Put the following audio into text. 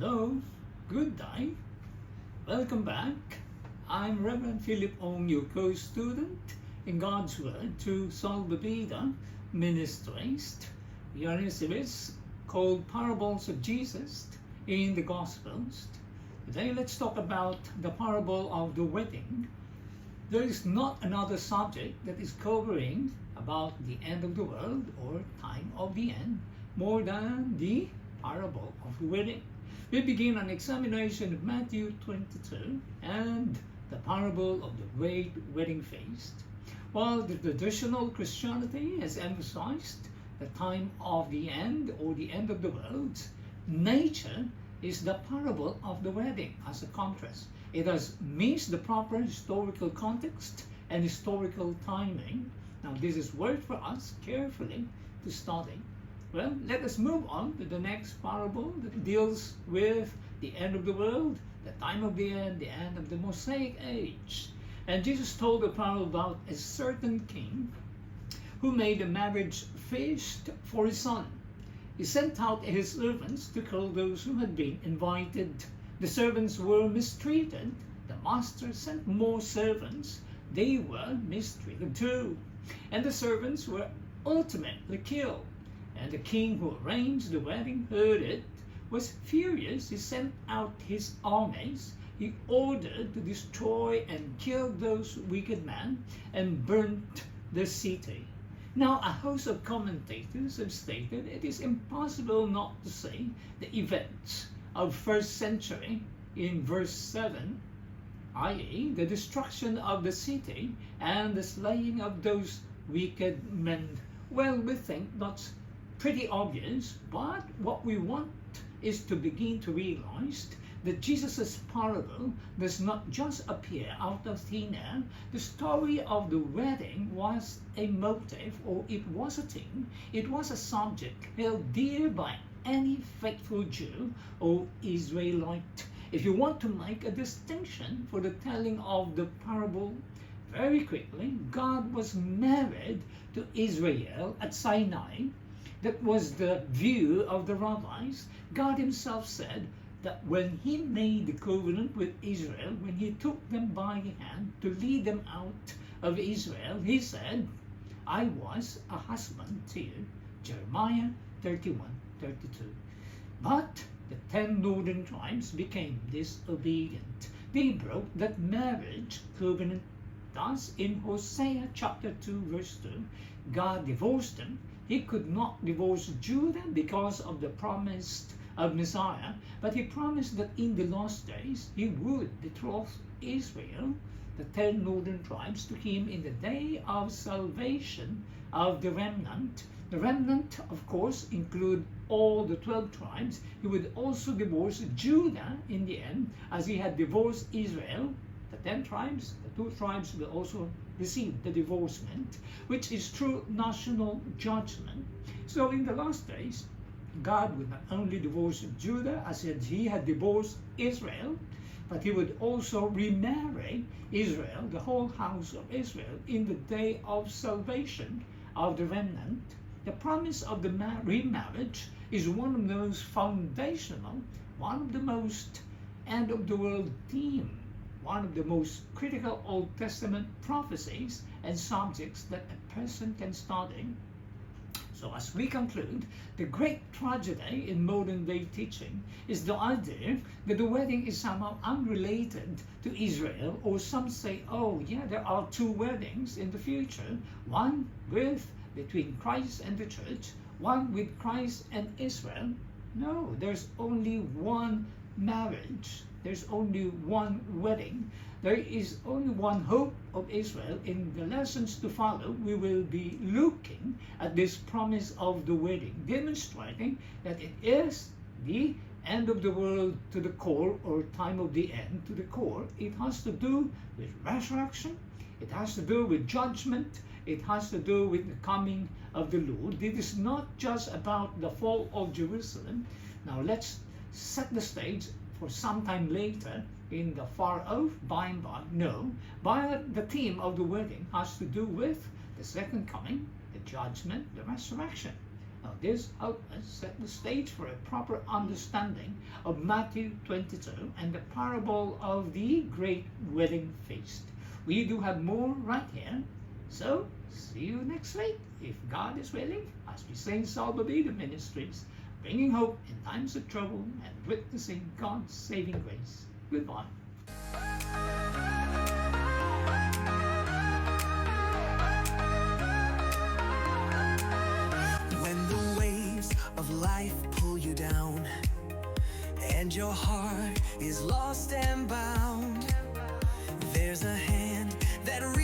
Hello, good day, welcome back. I'm Reverend Philip Ong, your co-student in God's Word through Salva Vida Ministries. We are in a series called Parables of Jesus in the Gospels. Today let's talk about the parable of the wedding. There is not another subject that is covering about the end of the world or time of the end more than the parable of the wedding. We begin an examination of Matthew 22 and the parable of the great wedding feast. While the traditional Christianity has emphasized the time of the end or the end of the world, nature is the parable of the wedding as a contrast. It has missed the proper historical context and historical timing. Now this is worth for us carefully to study. Well, let us move on to the next parable that deals with the end of the world, the time of the end of the Mosaic age. And Jesus told a parable about a certain king who made a marriage feast for his son. He sent out his servants to call those who had been invited. The servants were mistreated. The master sent more servants. They were mistreated too. And the servants were ultimately killed. And the king who arranged the wedding heard it, was furious. He sent out his armies. He ordered to destroy and kill those wicked men and burnt the city. Now a host of commentators have stated it is impossible not to say the events of 1st century in verse 7, i.e. the destruction of the city and the slaying of those wicked men. Well, we think that's pretty obvious, but what we want is to begin to realize that Jesus' parable does not just appear out of thin air. The story of the wedding was a motive, or it was a theme. It was a subject held dear by any faithful Jew or Israelite. If you want to make a distinction for the telling of the parable, very quickly, God was married to Israel at Sinai. That was the view of the rabbis. God himself said that when he made the covenant with Israel, when he took them by the hand to lead them out of Israel, he said, I was a husband to you. Jeremiah 31:32. But the 10 northern tribes became disobedient. They broke that marriage covenant. Thus, in Hosea chapter 2 verse 2, God divorced them. He could not divorce Judah because of the promise of Messiah, but he promised that in the last days he would betroth Israel, the 10 northern tribes, to him in the day of salvation of the remnant. The remnant, of course, include all the 12 tribes. He would also divorce Judah in the end, as he had divorced Israel. The 10 tribes, the 2 tribes will also receive the divorcement, which is true national judgment. So in the last days, God would not only divorce Judah as he had divorced Israel, but he would also remarry Israel, the whole house of Israel, in the day of salvation of the remnant. The promise of the remarriage is one of those foundational, one of the most end of the world theme, one of the most critical Old Testament prophecies and subjects that a person can study. So as we conclude, the great tragedy in modern day teaching is the idea that the wedding is somehow unrelated to Israel, or some say, oh yeah, there are 2 weddings in the future, one between Christ and the church, one with Christ and Israel. No, there's only one marriage. There's only one wedding. There is only one hope of Israel. In the lessons to follow, we will be looking at this promise of the wedding, demonstrating that it is the end of the world to the core, or time of the end to the core. It has to do with resurrection. It has to do with judgment. It has to do with the coming of the Lord. It is not just about the fall of Jerusalem. Now let's set the stage for some time later in the far off, by and by. No, but the theme of the wedding has to do with the second coming, the judgment, the resurrection. Now, this helps us set the stage for a proper understanding of Matthew 22 and the parable of the great wedding feast. We do have more right here. So, see you next week, if God is willing, as we sing Salva Vida Ministries, bringing hope in times of trouble and witnessing God's saving grace. Goodbye. When the waves of life pull you down and your heart is lost and bound, there's a hand that reaches